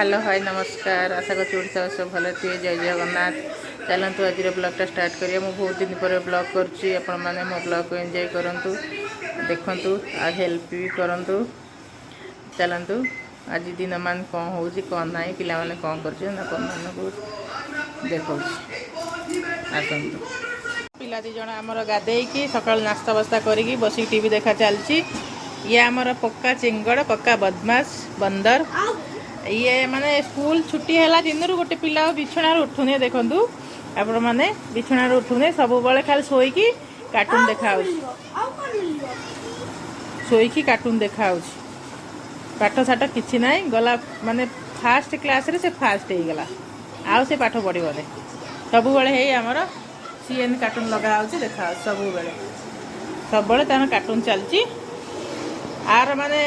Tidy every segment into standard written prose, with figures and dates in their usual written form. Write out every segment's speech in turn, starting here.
Hello hi नमस्कार आशा करूँ सब भल थे जय जगन्नाथ। चलतु आज ब्लॉगटा स्टार्ट करिए। मु बहुत दिन पर ब्लॉग करुँची आपण मैंने मो ब्लॉग को एंजॉय करूँ देखु आ हेल्प भी करूँ। चलतु आज दिन मान कौन हो कौन ना पिला माने कौन कर देखो आसतु पिला दी जन आमर गाधेकी सका नास्ता बस्ता करी बसिक टीवी देखा चलती। ये आमर पक्का चिंगड़ पक्का बदमाश बंदर ये माने स्कूल छुट्टी है दिन गोटे पिला बिछणार उठुने देखु आपण मैंने बिछणार उठुने सब बड़े खाली शोईकी कार्टून देखा शोईकी कार्टून देखा पाठ साठ कि ना गला माने फास्ट क्लास रे से फास्ट हो गला आउ से पाठ पढ़ने सब बड़े आमर सीएन कार्टून लगा देखा सब बड़े तार कार्टून चलती। आर माने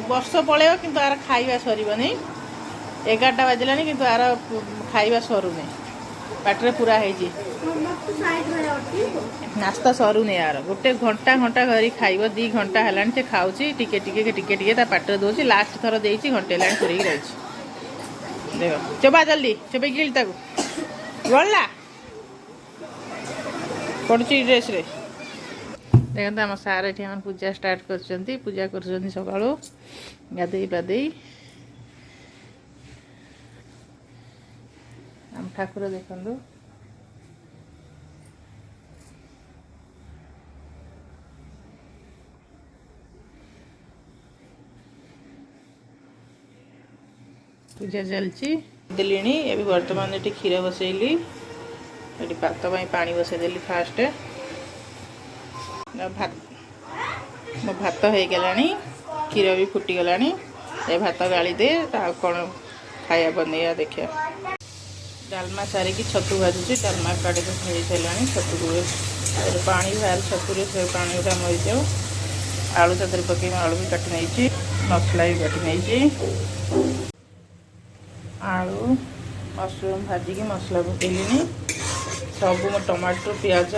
वर्ष पलैब कि आर खाଇବା सर 11टा बाजिलानी कि आर खाଇବା सरुनी पाटे पूरा है नास्ता सरुनी यार गोटे घंटा घंटा करी खाइब 2 घंटा है से खाऊँ टिके टिके टिके टिके पाटे दूसरी लास्ट थर दे घंटे है पूरी रही देख चोबा जल्दी चोबे गिल गला पड़ुची ड्रेस रे देखते आम सार ये पूजा स्टार्ट कर पूजा कर सका गाधे पाधे आम ठाकुर देखु पूजा चलती दिली ये बर्तमान ये क्षीर बसैली ये भात पानी बसईदेली फास्ट भात मो भात हो गला क्षीर भी फुटीगला ये भात गाली दे कौन खाया बनैया देखिए डालमा सारिकी छतु भाजुची डालमा काटी तो खाई सारा छतु को पानी बाहर छतु से पानी गुटा मरी जाओ आलू साथ पकई आलू भी काटी नहीं मसला भी काटी नहीं आलू मशरूम भाजिकी मसला पकईली सब मो टमाटो पियाज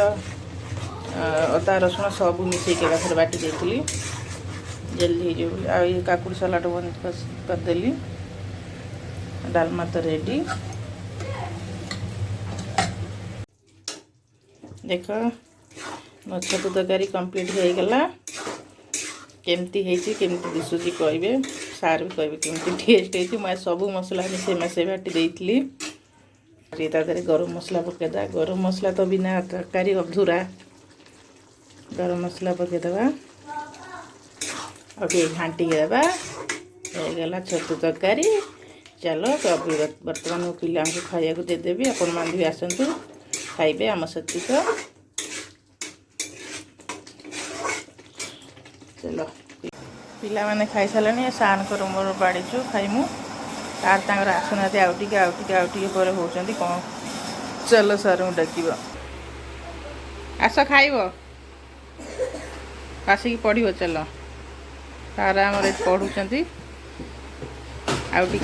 अदा रसुण सब मिसेक बाटी देती जल्दी हो काकुड़ी सलाड बंद करदेली डालमा तो रेडी देख मो छतु तरकारी कंप्लीट हो गला केमती केमती दिशुची कहे सार भी कहे केमती टेस्ट होती मैं सब मसला मिसे मसे बाटी देती गरम मसला पकईदा गरम मसला तो बिना तरकारी अधूरा गरम मसला पकईदबा और घाटी देवा होगा छतु तरकारी। चलो अभी बर्तमान मो पिला खाया देदेवी आपण मान भी आसतु खाइबे आम सहित चलो पिला माने खाई सारे सार को मोर बाड़ीचु खाइमु तार तांगर आसुना आउटे पर होती कौन चलो सार डाक आस खाइब आसिक पढ़ चल तार आम पढ़ुं आउटे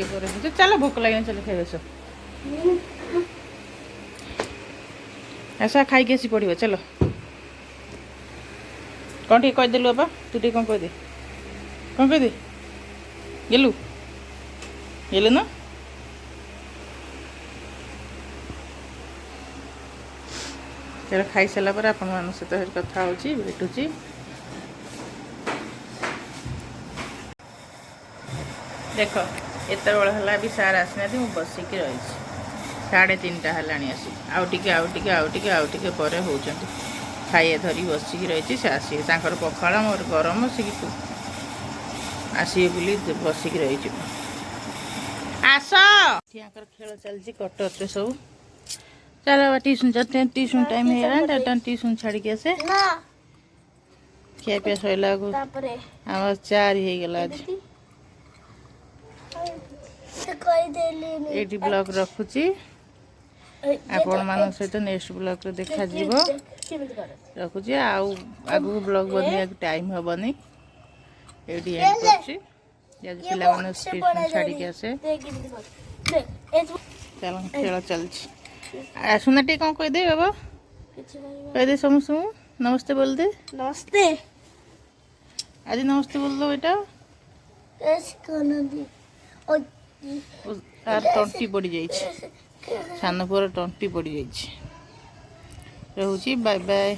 पर चलो भोक लगे चल खाइब सब ऐसा खाई आसी पड़ो चलो कौन टे कहीदेलु बापा तू टे कौन कह गेलु गेलु ना चलो खाई सारा पर आप सहित कथा होची भेटुची देख एत बड़ा भी सार आसना मुझे बसिक रही 3:30 है आसी आउटे पर होती खाइए धरी बसिक रही से आसे पखाड़ मोर गरम से आसवे बोली बसिक रही आस खेल चलती कटर से सब चलो ट्यूशन टाइम है ट्यूशन छाड़ी के आसे खिया पिया सैला आम 4 हो गला आज ये ब्लॉग रखुची आपण मान सहित नेक्स्ट ब्लॉग देखा रखुची आगू ब्लॉग बन टाइम हेनी ये एंड कर पिला मन ट्यूशन छाड़ी के आसे चल खेल चलती सुना टे कौन कहीदे बाबा कहीदे समस्त नमस्ते बोल दे नमस्ते आज नमस्ते बोल दो बेटा तार तंटी पड़ जाइए सान पुअर तंटी पड़ जाइए रोची बाय बाय।